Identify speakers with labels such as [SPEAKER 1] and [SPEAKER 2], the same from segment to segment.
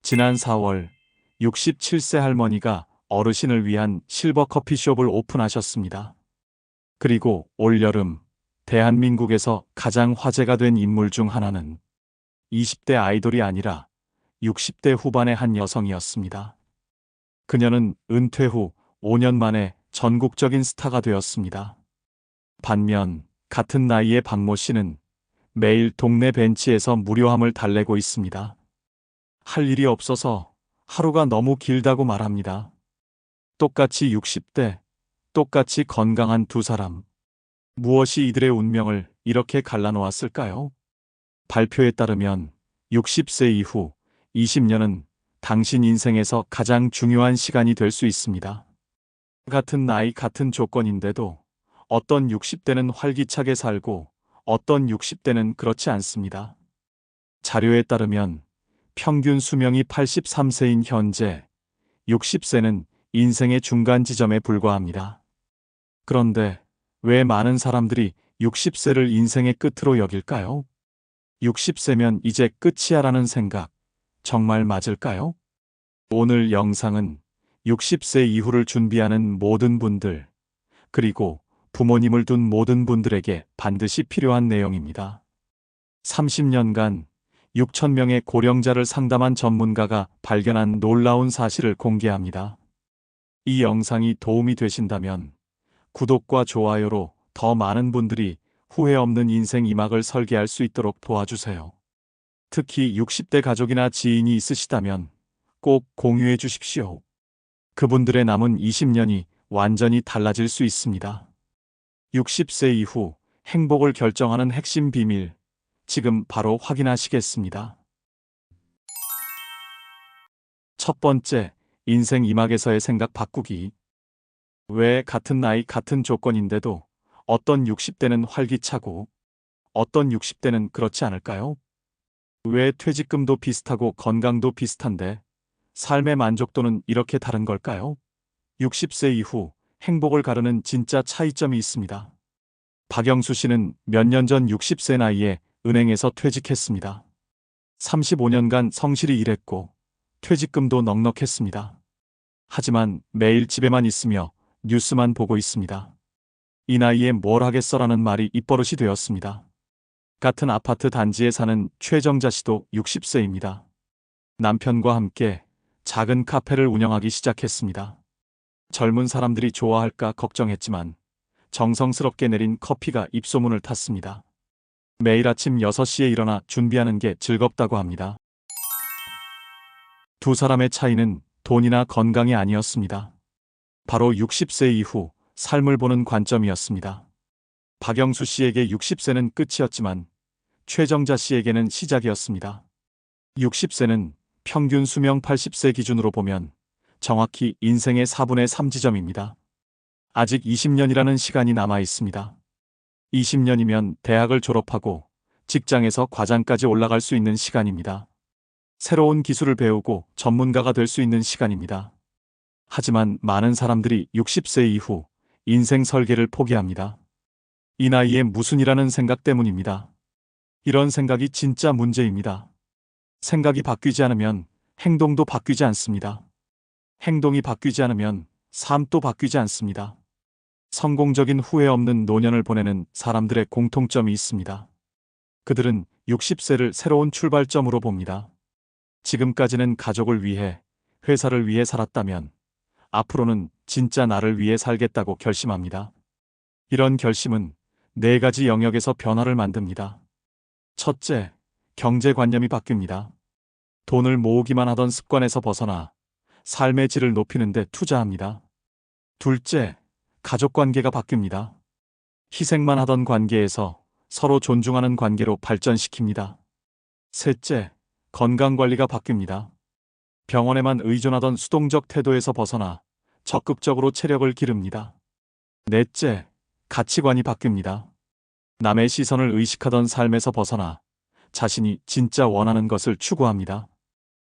[SPEAKER 1] 지난 4월 67세 할머니가 어르신을 위한 실버 커피숍을 오픈하셨습니다. 그리고 올여름 대한민국에서 가장 화제가 된 인물 중 하나는 20대 아이돌이 아니라 60대 후반의 한 여성이었습니다. 그녀는 은퇴 후 5년 만에 전국적인 스타가 되었습니다. 반면 같은 나이의 박모 씨는 매일 동네 벤치에서 무료함을 달래고 있습니다. 할 일이 없어서 하루가 너무 길다고 말합니다. 똑같이 60대, 똑같이 건강한 두 사람. 무엇이 이들의 운명을 이렇게 갈라놓았을까요? 발표에 따르면 60세 이후 20년은 당신 인생에서 가장 중요한 시간이 될 수 있습니다. 같은 나이, 같은 조건인데도 어떤 60대는 활기차게 살고 어떤 60대는 그렇지 않습니다. 자료에 따르면 평균 수명이 83세인 현재 60세는 인생의 중간 지점에 불과합니다. 그런데 왜 많은 사람들이 60세를 인생의 끝으로 여길까요? 60세면 이제 끝이야라는 생각, 정말 맞을까요? 오늘 영상은 60세 이후를 준비하는 모든 분들, 그리고 부모님을 둔 모든 분들에게 반드시 필요한 내용입니다. 30년간 6,000명의 고령자를 상담한 전문가가 발견한 놀라운 사실을 공개합니다. 이 영상이 도움이 되신다면 구독과 좋아요로 더 많은 분들이 후회 없는 인생 2막을 설계할 수 있도록 도와주세요. 특히 60대 가족이나 지인이 있으시다면 꼭 공유해 주십시오. 그분들의 남은 20년이 완전히 달라질 수 있습니다. 60세 이후 행복을 결정하는 핵심 비밀, 지금 바로 확인하시겠습니다. 첫 번째, 인생 2막에서의 생각 바꾸기. 왜 같은 나이, 같은 조건인데도 어떤 60대는 활기차고 어떤 60대는 그렇지 않을까요? 왜 퇴직금도 비슷하고 건강도 비슷한데 삶의 만족도는 이렇게 다른 걸까요? 60세 이후 행복을 가르는 진짜 차이점이 있습니다. 박영수 씨는 몇 년 전 60세 나이에 은행에서 퇴직했습니다. 35년간 성실히 일했고 퇴직금도 넉넉했습니다. 하지만 매일 집에만 있으며 뉴스만 보고 있습니다. 이 나이에 뭘 하겠어라는 말이 입버릇이 되었습니다. 같은 아파트 단지에 사는 최정자 씨도 60세입니다. 남편과 함께 작은 카페를 운영하기 시작했습니다. 젊은 사람들이 좋아할까 걱정했지만 정성스럽게 내린 커피가 입소문을 탔습니다. 매일 아침 6시에 일어나 준비하는 게 즐겁다고 합니다. 두 사람의 차이는 돈이나 건강이 아니었습니다. 바로 60세 이후 삶을 보는 관점이었습니다. 박영수 씨에게 60세는 끝이었지만 최정자 씨에게는 시작이었습니다. 60세는 평균 수명 80세 기준으로 보면 정확히 인생의 4분의 3 지점입니다. 아직 20년이라는 시간이 남아 있습니다. 20년이면 대학을 졸업하고 직장에서 과장까지 올라갈 수 있는 시간입니다. 새로운 기술을 배우고 전문가가 될 수 있는 시간입니다. 하지만 많은 사람들이 60세 이후 인생 설계를 포기합니다. 이 나이에 무슨 일하는 생각 때문입니다. 이런 생각이 진짜 문제입니다. 생각이 바뀌지 않으면 행동도 바뀌지 않습니다. 행동이 바뀌지 않으면 삶도 바뀌지 않습니다. 성공적인 후회 없는 노년을 보내는 사람들의 공통점이 있습니다. 그들은 60세를 새로운 출발점으로 봅니다. 지금까지는 가족을 위해, 회사를 위해 살았다면 앞으로는 진짜 나를 위해 살겠다고 결심합니다. 이런 결심은 4가지 영역에서 변화를 만듭니다. 첫째, 경제관념이 바뀝니다. 돈을 모으기만 하던 습관에서 벗어나 삶의 질을 높이는 데 투자합니다. 둘째, 가족관계가 바뀝니다. 희생만 하던 관계에서 서로 존중하는 관계로 발전시킵니다. 셋째, 건강관리가 바뀝니다. 병원에만 의존하던 수동적 태도에서 벗어나 적극적으로 체력을 기릅니다. 넷째, 가치관이 바뀝니다. 남의 시선을 의식하던 삶에서 벗어나 자신이 진짜 원하는 것을 추구합니다.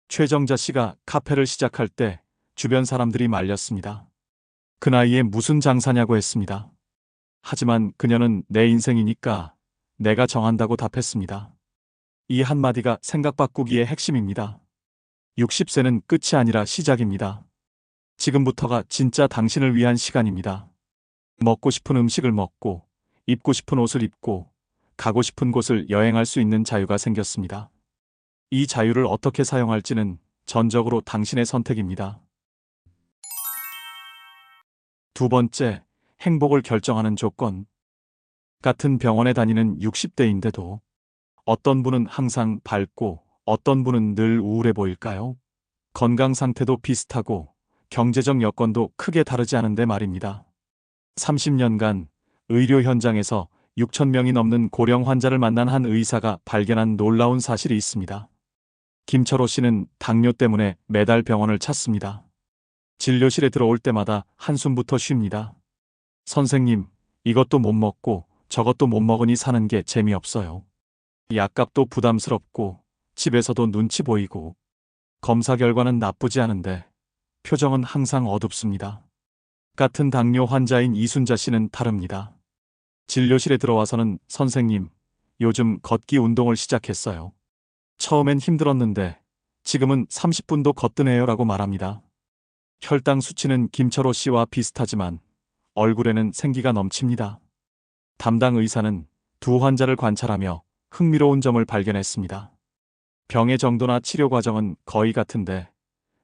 [SPEAKER 1] 최정자 씨가 카페를 시작할 때 주변 사람들이 말렸습니다. 그 나이에 무슨 장사냐고 했습니다. 하지만 그녀는 내 인생이니까 내가 정한다고 답했습니다. 이 한마디가 생각 바꾸기의 핵심입니다. 60세는 끝이 아니라 시작입니다. 지금부터가 진짜 당신을 위한 시간입니다. 먹고 싶은 음식을 먹고, 입고 싶은 옷을 입고, 가고 싶은 곳을 여행할 수 있는 자유가 생겼습니다. 이 자유를 어떻게 사용할지는 전적으로 당신의 선택입니다. 두 번째, 행복을 결정하는 조건. 같은 병원에 다니는 60대인데도 어떤 분은 항상 밝고 어떤 분은 늘 우울해 보일까요? 건강 상태도 비슷하고 경제적 여건도 크게 다르지 않은데 말입니다. 30년간 의료 현장에서 6천 명이 넘는 고령 환자를 만난 한 의사가 발견한 놀라운 사실이 있습니다. 김철호 씨는 당뇨 때문에 매달 병원을 찾습니다. 진료실에 들어올 때마다 한숨부터 쉽니다. 선생님, 이것도 못 먹고 저것도 못 먹으니 사는 게 재미없어요. 약값도 부담스럽고 집에서도 눈치 보이고 검사 결과는 나쁘지 않은데 표정은 항상 어둡습니다. 같은 당뇨 환자인 이순자 씨는 다릅니다. 진료실에 들어와서는 선생님, 요즘 걷기 운동을 시작했어요. 처음엔 힘들었는데 지금은 30분도 걷드네요 라고 말합니다. 혈당 수치는 김철호 씨와 비슷하지만 얼굴에는 생기가 넘칩니다. 담당 의사는 두 환자를 관찰하며 흥미로운 점을 발견했습니다. 병의 정도나 치료 과정은 거의 같은데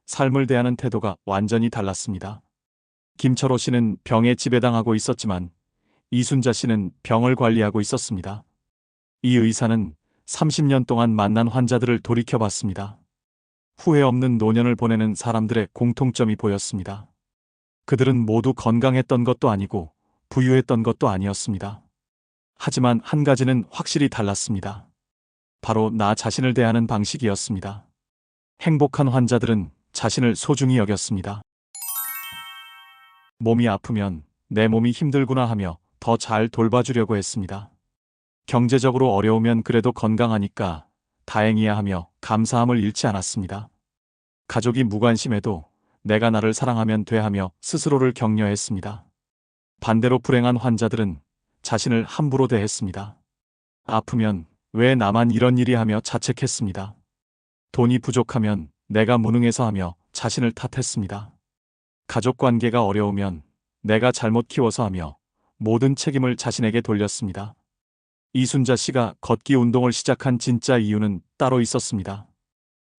[SPEAKER 1] 삶을 대하는 태도가 완전히 달랐습니다. 김철호 씨는 병에 지배당하고 있었지만 이순자 씨는 병을 관리하고 있었습니다. 이 의사는 30년 동안 만난 환자들을 돌이켜봤습니다. 후회 없는 노년을 보내는 사람들의 공통점이 보였습니다. 그들은 모두 건강했던 것도 아니고 부유했던 것도 아니었습니다. 하지만 한 가지는 확실히 달랐습니다. 바로 나 자신을 대하는 방식이었습니다. 행복한 환자들은 자신을 소중히 여겼습니다. 몸이 아프면 내 몸이 힘들구나 하며 더 잘 돌봐주려고 했습니다. 경제적으로 어려우면 그래도 건강하니까 다행이야 하며 감사함을 잃지 않았습니다. 가족이 무관심해도 내가 나를 사랑하면 돼 하며 스스로를 격려했습니다. 반대로 불행한 환자들은 자신을 함부로 대했습니다. 아프면 왜 나만 이런 일이 하며 자책했습니다. 돈이 부족하면 내가 무능해서 하며 자신을 탓했습니다. 가족 관계가 어려우면 내가 잘못 키워서 하며 모든 책임을 자신에게 돌렸습니다. 이순자 씨가 걷기 운동을 시작한 진짜 이유는 따로 있었습니다.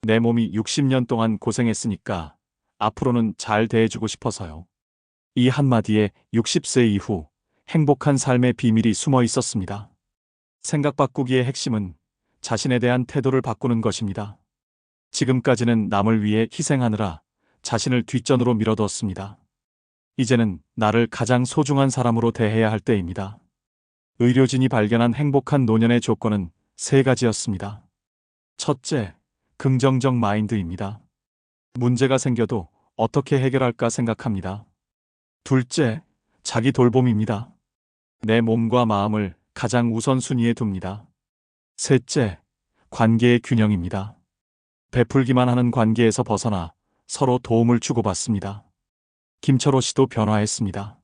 [SPEAKER 1] 내 몸이 60년 동안 고생했으니까 앞으로는 잘 대해주고 싶어서요. 이 한마디에 60세 이후 행복한 삶의 비밀이 숨어 있었습니다. 생각 바꾸기의 핵심은 자신에 대한 태도를 바꾸는 것입니다. 지금까지는 남을 위해 희생하느라 자신을 뒷전으로 밀어두었습니다. 이제는 나를 가장 소중한 사람으로 대해야 할 때입니다. 의료진이 발견한 행복한 노년의 조건은 세 가지였습니다. 첫째, 긍정적 마인드입니다. 문제가 생겨도 어떻게 해결할까 생각합니다. 둘째, 자기 돌봄입니다. 내 몸과 마음을 가장 우선순위에 둡니다. 셋째, 관계의 균형입니다. 베풀기만 하는 관계에서 벗어나 서로 도움을 주고받습니다. 김철호 씨도 변화했습니다.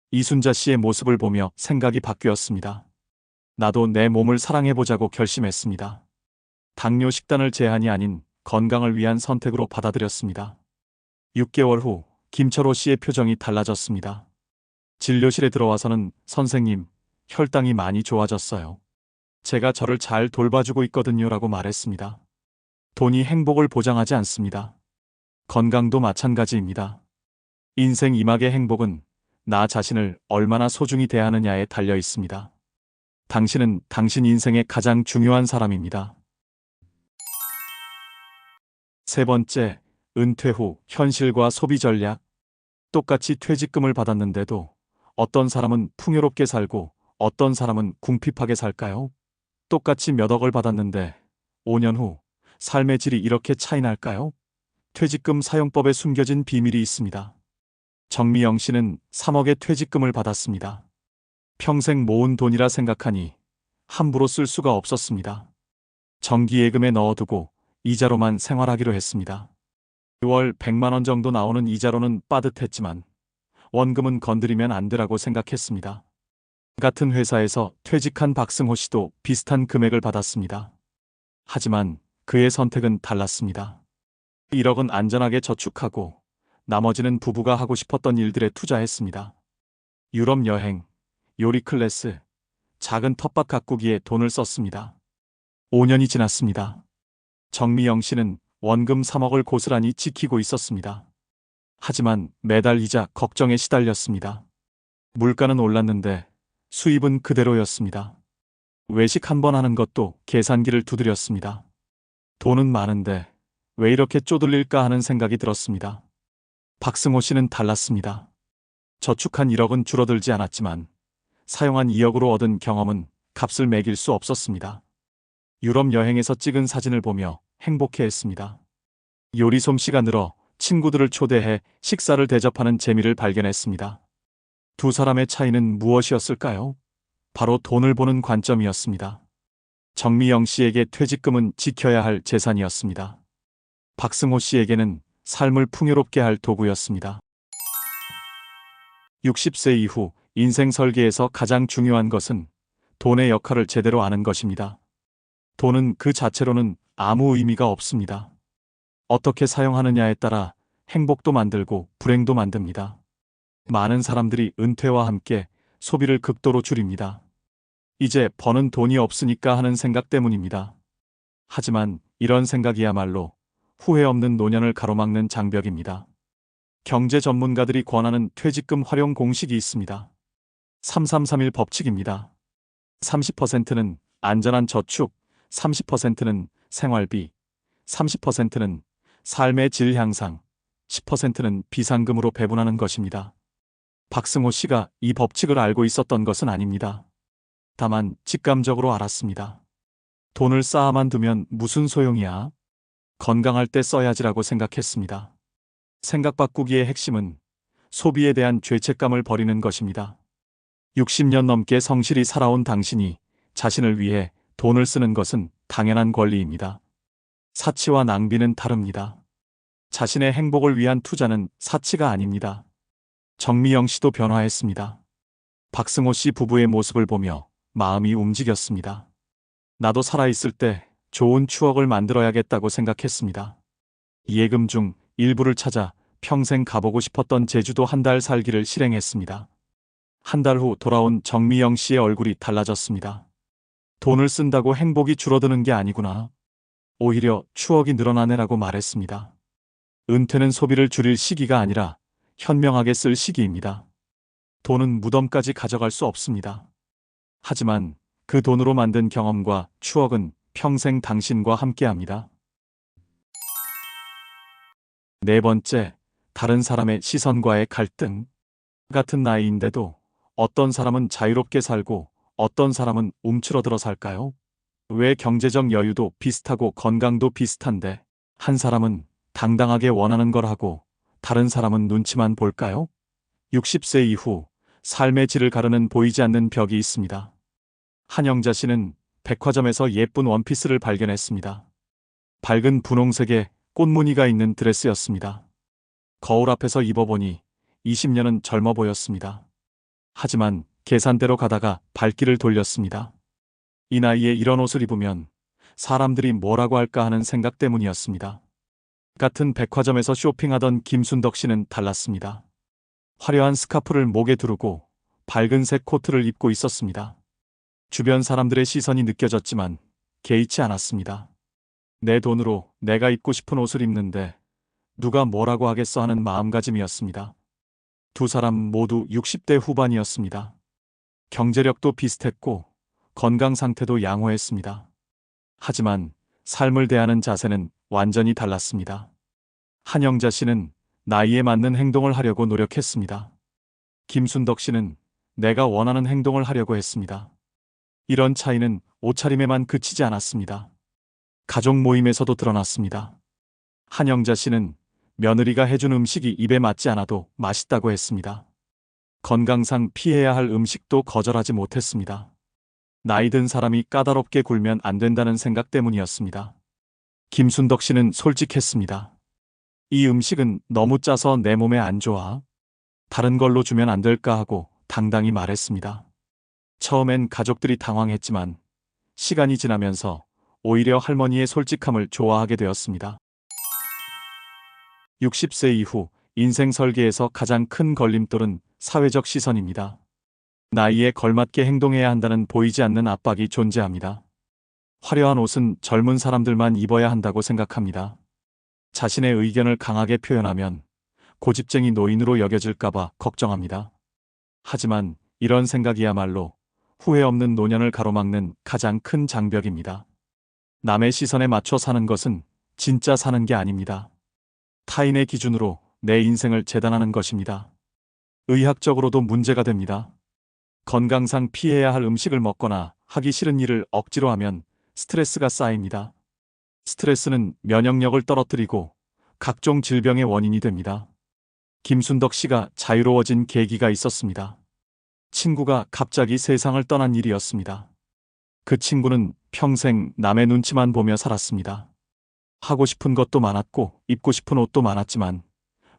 [SPEAKER 1] 이순자 씨의 모습을 보며 생각이 바뀌었습니다. 나도 내 몸을 사랑해보자고 결심했습니다. 당뇨 식단을 제한이 아닌 건강을 위한 선택으로 받아들였습니다. 6개월 후 김철호 씨의 표정이 달라졌습니다. 진료실에 들어와서는 선생님, 혈당이 많이 좋아졌어요. 제가 저를 잘 돌봐주고 있거든요 라고 말했습니다. 돈이 행복을 보장하지 않습니다. 건강도 마찬가지입니다. 인생 이막의 행복은 나 자신을 얼마나 소중히 대하느냐에 달려 있습니다. 당신은 당신 인생의 가장 중요한 사람입니다. 세 번째, 은퇴 후 현실과 소비 전략. 똑같이 퇴직금을 받았는데도 어떤 사람은 풍요롭게 살고 어떤 사람은 궁핍하게 살까요? 똑같이 몇 억을 받았는데 5년 후 삶의 질이 이렇게 차이 날까요? 퇴직금 사용법에 숨겨진 비밀이 있습니다. 정미영 씨는 3억의 퇴직금을 받았습니다. 평생 모은 돈이라 생각하니 함부로 쓸 수가 없었습니다. 정기예금에 넣어두고 이자로만 생활하기로 했습니다. 월 100만 원 정도 나오는 이자로는 빠듯했지만 원금은 건드리면 안 되라고 생각했습니다. 같은 회사에서 퇴직한 박승호 씨도 비슷한 금액을 받았습니다. 하지만 그의 선택은 달랐습니다. 1억은 안전하게 저축하고 나머지는 부부가 하고 싶었던 일들에 투자했습니다. 유럽 여행, 요리 클래스, 작은 텃밭 가꾸기에 돈을 썼습니다. 5년이 지났습니다. 정미영 씨는 원금 3억을 고스란히 지키고 있었습니다. 하지만 매달 이자 걱정에 시달렸습니다. 물가는 올랐는데 수입은 그대로였습니다. 외식 한 번 하는 것도 계산기를 두드렸습니다. 돈은 많은데 왜 이렇게 쪼들릴까 하는 생각이 들었습니다. 박승호 씨는 달랐습니다. 저축한 1억은 줄어들지 않았지만 사용한 2억으로 얻은 경험은 값을 매길 수 없었습니다. 유럽 여행에서 찍은 사진을 보며 행복해했습니다. 요리 솜씨가 늘어 친구들을 초대해 식사를 대접하는 재미를 발견했습니다. 두 사람의 차이는 무엇이었을까요? 바로 돈을 보는 관점이었습니다. 정미영 씨에게 퇴직금은 지켜야 할 재산이었습니다. 박승호 씨에게는 삶을 풍요롭게 할 도구였습니다. 60세 이후 인생 설계에서 가장 중요한 것은 돈의 역할을 제대로 아는 것입니다. 돈은 그 자체로는 아무 의미가 없습니다. 어떻게 사용하느냐에 따라 행복도 만들고 불행도 만듭니다. 많은 사람들이 은퇴와 함께 소비를 극도로 줄입니다. 이제 버는 돈이 없으니까 하는 생각 때문입니다. 하지만 이런 생각이야말로 후회 없는 노년을 가로막는 장벽입니다. 경제 전문가들이 권하는 퇴직금 활용 공식이 있습니다. 3331 법칙입니다. 30%는 안전한 저축, 30%는 생활비, 30%는 삶의 질 향상, 10%는 비상금으로 배분하는 것입니다. 박승호 씨가 이 법칙을 알고 있었던 것은 아닙니다. 다만 직감적으로 알았습니다. 돈을 쌓아만 두면 무슨 소용이야? 건강할 때 써야지라고 생각했습니다. 생각 바꾸기의 핵심은 소비에 대한 죄책감을 버리는 것입니다. 60년 넘게 성실히 살아온 당신이 자신을 위해 돈을 쓰는 것은 당연한 권리입니다. 사치와 낭비는 다릅니다. 자신의 행복을 위한 투자는 사치가 아닙니다. 정미영 씨도 변화했습니다. 박승호 씨 부부의 모습을 보며 마음이 움직였습니다. 나도 살아있을 때 좋은 추억을 만들어야겠다고 생각했습니다. 예금 중 일부를 찾아 평생 가보고 싶었던 제주도 한 달 살기를 실행했습니다. 한 달 후 돌아온 정미영 씨의 얼굴이 달라졌습니다. 돈을 쓴다고 행복이 줄어드는 게 아니구나. 오히려 추억이 늘어나네라고 말했습니다. 은퇴는 소비를 줄일 시기가 아니라 현명하게 쓸 시기입니다. 돈은 무덤까지 가져갈 수 없습니다. 하지만 그 돈으로 만든 경험과 추억은 평생 당신과 함께합니다. 네 번째, 다른 사람의 시선과의 갈등. 같은 나이인데도 어떤 사람은 자유롭게 살고 어떤 사람은 움츠러들어 살까요? 왜 경제적 여유도 비슷하고 건강도 비슷한데 한 사람은 당당하게 원하는 걸 하고 다른 사람은 눈치만 볼까요? 60세 이후 삶의 질을 가르는 보이지 않는 벽이 있습니다. 한영자 씨는 백화점에서 예쁜 원피스를 발견했습니다. 밝은 분홍색의 꽃무늬가 있는 드레스였습니다. 거울 앞에서 입어보니 20년은 젊어 보였습니다. 하지만 계산대로 가다가 발길을 돌렸습니다. 이 나이에 이런 옷을 입으면 사람들이 뭐라고 할까 하는 생각 때문이었습니다. 같은 백화점에서 쇼핑하던 김순덕 씨는 달랐습니다. 화려한 스카프를 목에 두르고 밝은색 코트를 입고 있었습니다. 주변 사람들의 시선이 느껴졌지만 개의치 않았습니다. 내 돈으로 내가 입고 싶은 옷을 입는데 누가 뭐라고 하겠어 하는 마음가짐이었습니다. 두 사람 모두 60대 후반이었습니다. 경제력도 비슷했고 건강 상태도 양호했습니다. 하지만 삶을 대하는 자세는 완전히 달랐습니다. 한영자 씨는 나이에 맞는 행동을 하려고 노력했습니다. 김순덕 씨는 내가 원하는 행동을 하려고 했습니다. 이런 차이는 옷차림에만 그치지 않았습니다. 가족 모임에서도 드러났습니다. 한영자 씨는 며느리가 해준 음식이 입에 맞지 않아도 맛있다고 했습니다. 건강상 피해야 할 음식도 거절하지 못했습니다. 나이 든 사람이 까다롭게 굴면 안 된다는 생각 때문이었습니다. 김순덕 씨는 솔직했습니다. 이 음식은 너무 짜서 내 몸에 안 좋아. 다른 걸로 주면 안 될까 하고 당당히 말했습니다. 처음엔 가족들이 당황했지만 시간이 지나면서 오히려 할머니의 솔직함을 좋아하게 되었습니다. 60세 이후 인생 설계에서 가장 큰 걸림돌은 사회적 시선입니다. 나이에 걸맞게 행동해야 한다는 보이지 않는 압박이 존재합니다. 화려한 옷은 젊은 사람들만 입어야 한다고 생각합니다. 자신의 의견을 강하게 표현하면 고집쟁이 노인으로 여겨질까봐 걱정합니다. 하지만 이런 생각이야말로 후회 없는 노년을 가로막는 가장 큰 장벽입니다. 남의 시선에 맞춰 사는 것은 진짜 사는 게 아닙니다. 타인의 기준으로 내 인생을 재단하는 것입니다. 의학적으로도 문제가 됩니다. 건강상 피해야 할 음식을 먹거나 하기 싫은 일을 억지로 하면 스트레스가 쌓입니다. 스트레스는 면역력을 떨어뜨리고 각종 질병의 원인이 됩니다. 김순덕 씨가 자유로워진 계기가 있었습니다. 친구가 갑자기 세상을 떠난 일이었습니다. 그 친구는 평생 남의 눈치만 보며 살았습니다. 하고 싶은 것도 많았고 입고 싶은 옷도 많았지만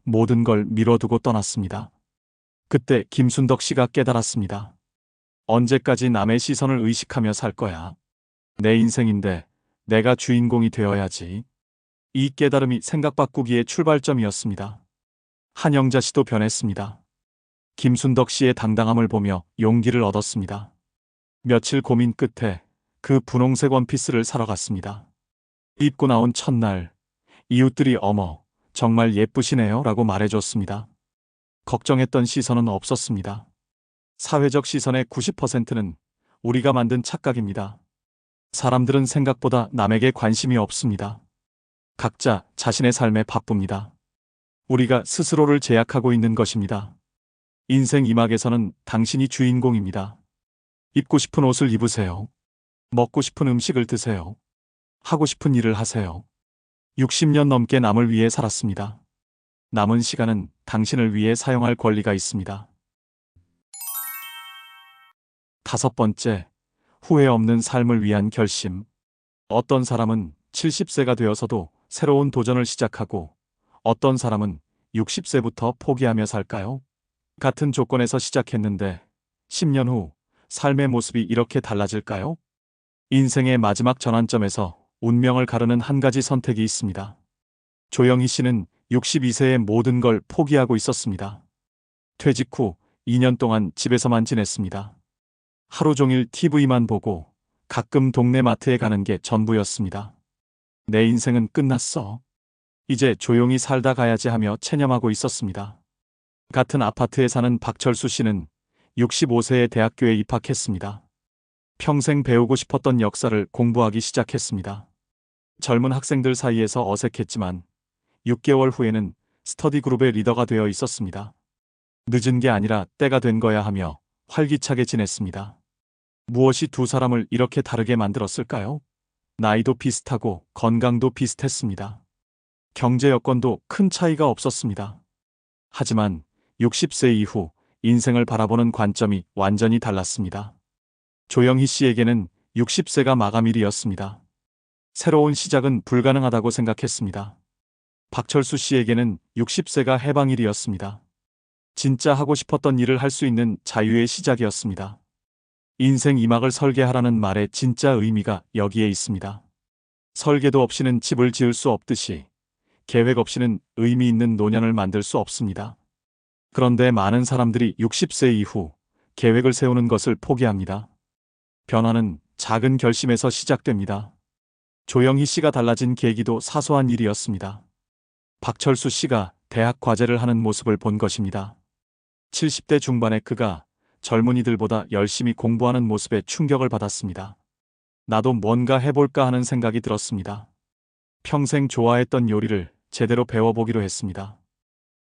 [SPEAKER 1] 모든 걸 미뤄두고 떠났습니다. 그때 김순덕 씨가 깨달았습니다. 언제까지 남의 시선을 의식하며 살 거야? 내 인생인데 내가 주인공이 되어야지. 이 깨달음이 생각 바꾸기의 출발점이었습니다. 한영자 씨도 변했습니다. 김순덕 씨의 당당함을 보며 용기를 얻었습니다. 며칠 고민 끝에 그 분홍색 원피스를 사러 갔습니다. 입고 나온 첫날 이웃들이 어머, 정말 예쁘시네요 라고 말해줬습니다. 걱정했던 시선은 없었습니다. 사회적 시선의 90%는 우리가 만든 착각입니다. 사람들은 생각보다 남에게 관심이 없습니다. 각자 자신의 삶에 바쁩니다. 우리가 스스로를 제약하고 있는 것입니다. 인생 이막에서는 당신이 주인공입니다. 입고 싶은 옷을 입으세요. 먹고 싶은 음식을 드세요. 하고 싶은 일을 하세요. 60년 넘게 남을 위해 살았습니다. 남은 시간은 당신을 위해 사용할 권리가 있습니다. 5번째, 후회 없는 삶을 위한 결심. 어떤 사람은 70세가 되어서도 새로운 도전을 시작하고 어떤 사람은 60세부터 포기하며 살까요? 같은 조건에서 시작했는데 10년 후 삶의 모습이 이렇게 달라질까요? 인생의 마지막 전환점에서 운명을 가르는 한 가지 선택이 있습니다. 조영희 씨는 62세에 모든 걸 포기하고 있었습니다. 퇴직 후 2년 동안 집에서만 지냈습니다. 하루 종일 TV만 보고 가끔 동네 마트에 가는 게 전부였습니다. 내 인생은 끝났어. 이제 조용히 살다 가야지 하며 체념하고 있었습니다. 같은 아파트에 사는 박철수 씨는 65세에 대학교에 입학했습니다. 평생 배우고 싶었던 역사를 공부하기 시작했습니다. 젊은 학생들 사이에서 어색했지만 6개월 후에는 스터디 그룹의 리더가 되어 있었습니다. 늦은 게 아니라 때가 된 거야 하며 활기차게 지냈습니다. 무엇이 두 사람을 이렇게 다르게 만들었을까요? 나이도 비슷하고 건강도 비슷했습니다. 경제 여건도 큰 차이가 없었습니다. 하지만 60세 이후 인생을 바라보는 관점이 완전히 달랐습니다. 조영희 씨에게는 60세가 마감일이었습니다. 새로운 시작은 불가능하다고 생각했습니다. 박철수 씨에게는 60세가 해방일이었습니다. 진짜 하고 싶었던 일을 할 수 있는 자유의 시작이었습니다. 인생 이막을 설계하라는 말의 진짜 의미가 여기에 있습니다. 설계도 없이는 집을 지을 수 없듯이 계획 없이는 의미 있는 노년을 만들 수 없습니다. 그런데 많은 사람들이 60세 이후 계획을 세우는 것을 포기합니다. 변화는 작은 결심에서 시작됩니다. 조영희 씨가 달라진 계기도 사소한 일이었습니다. 박철수 씨가 대학 과제를 하는 모습을 본 것입니다. 70대 중반의 그가 젊은이들보다 열심히 공부하는 모습에 충격을 받았습니다. 나도 뭔가 해볼까 하는 생각이 들었습니다. 평생 좋아했던 요리를 제대로 배워보기로 했습니다.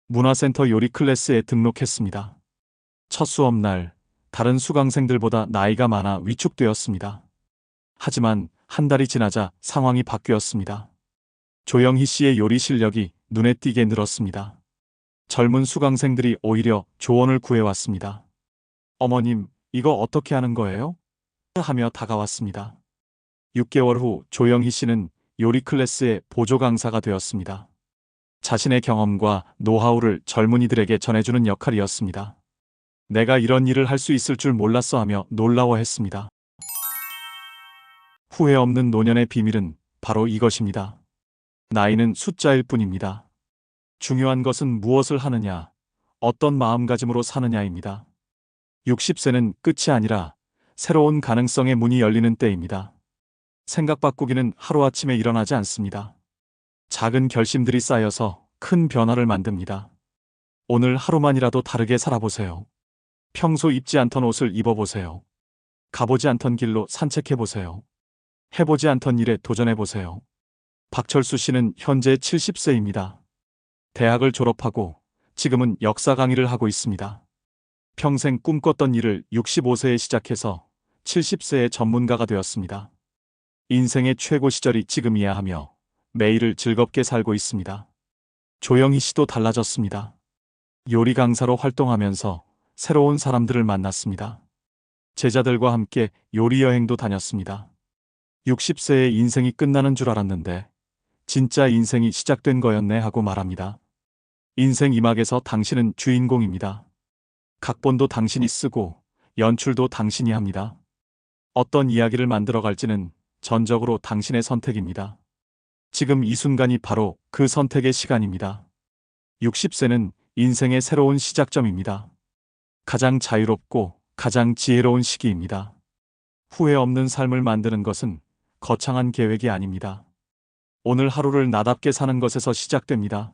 [SPEAKER 1] 문화센터 요리 클래스에 등록했습니다. 첫 수업날 다른 수강생들보다 나이가 많아 위축되었습니다. 하지만 한 달이 지나자 상황이 바뀌었습니다. 조영희 씨의 요리 실력이 눈에 띄게 늘었습니다. 젊은 수강생들이 오히려 조언을 구해왔습니다. 어머님, 이거 어떻게 하는 거예요? 하며 다가왔습니다. 6개월 후 조영희 씨는 요리 클래스의 보조 강사가 되었습니다. 자신의 경험과 노하우를 젊은이들에게 전해주는 역할이었습니다. 내가 이런 일을 할 수 있을 줄 몰랐어 하며 놀라워했습니다. 후회 없는 노년의 비밀은 바로 이것입니다. 나이는 숫자일 뿐입니다. 중요한 것은 무엇을 하느냐, 어떤 마음가짐으로 사느냐입니다. 60세는 끝이 아니라 새로운 가능성의 문이 열리는 때입니다. 생각 바꾸기는 하루아침에 일어나지 않습니다. 작은 결심들이 쌓여서 큰 변화를 만듭니다. 오늘 하루만이라도 다르게 살아보세요. 평소 입지 않던 옷을 입어보세요. 가보지 않던 길로 산책해보세요. 해보지 않던 일에 도전해보세요. 박철수 씨는 현재 70세입니다. 대학을 졸업하고 지금은 역사 강의를 하고 있습니다. 평생 꿈꿨던 일을 65세에 시작해서 70세의 전문가가 되었습니다. 인생의 최고 시절이 지금이야 하며 매일을 즐겁게 살고 있습니다. 조영희 씨도 달라졌습니다. 요리 강사로 활동하면서 새로운 사람들을 만났습니다. 제자들과 함께 요리 여행도 다녔습니다. 60세의 인생이 끝나는 줄 알았는데 진짜 인생이 시작된 거였네 하고 말합니다. 인생 이막에서 당신은 주인공입니다. 각본도 당신이 쓰고 연출도 당신이 합니다. 어떤 이야기를 만들어갈지는 전적으로 당신의 선택입니다. 지금 이 순간이 바로 그 선택의 시간입니다. 60세는 인생의 새로운 시작점입니다. 가장 자유롭고 가장 지혜로운 시기입니다. 후회 없는 삶을 만드는 것은 거창한 계획이 아닙니다. 오늘 하루를 나답게 사는 것에서 시작됩니다.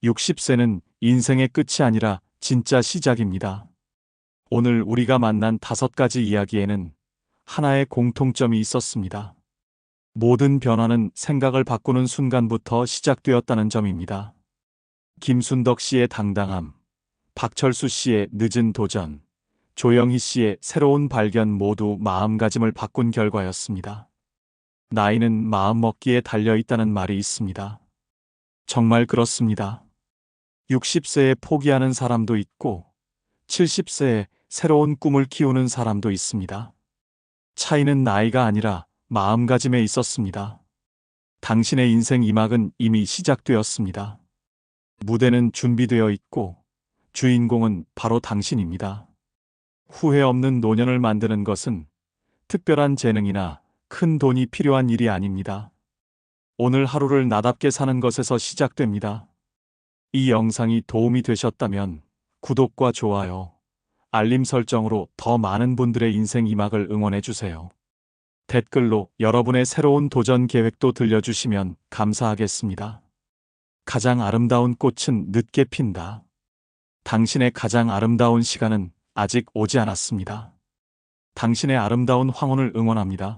[SPEAKER 1] 60세는 인생의 끝이 아니라 진짜 시작입니다. 오늘 우리가 만난 5가지 이야기에는 하나의 공통점이 있었습니다. 모든 변화는 생각을 바꾸는 순간부터 시작되었다는 점입니다. 김순덕 씨의 당당함, 박철수 씨의 늦은 도전, 조영희 씨의 새로운 발견 모두 마음가짐을 바꾼 결과였습니다. 나이는 마음먹기에 달려있다는 말이 있습니다. 정말 그렇습니다. 60세에 포기하는 사람도 있고 70세에 새로운 꿈을 키우는 사람도 있습니다. 차이는 나이가 아니라 마음가짐에 있었습니다. 당신의 인생 이막은 이미 시작되었습니다. 무대는 준비되어 있고 주인공은 바로 당신입니다. 후회 없는 노년을 만드는 것은 특별한 재능이나 큰 돈이 필요한 일이 아닙니다. 오늘 하루를 나답게 사는 것에서 시작됩니다. 이 영상이 도움이 되셨다면 구독과 좋아요, 알림 설정으로 더 많은 분들의 인생 이막을 응원해 주세요. 댓글로 여러분의 새로운 도전 계획도 들려주시면 감사하겠습니다. 가장 아름다운 꽃은 늦게 핀다. 당신의 가장 아름다운 시간은 아직 오지 않았습니다. 당신의 아름다운 황혼을 응원합니다.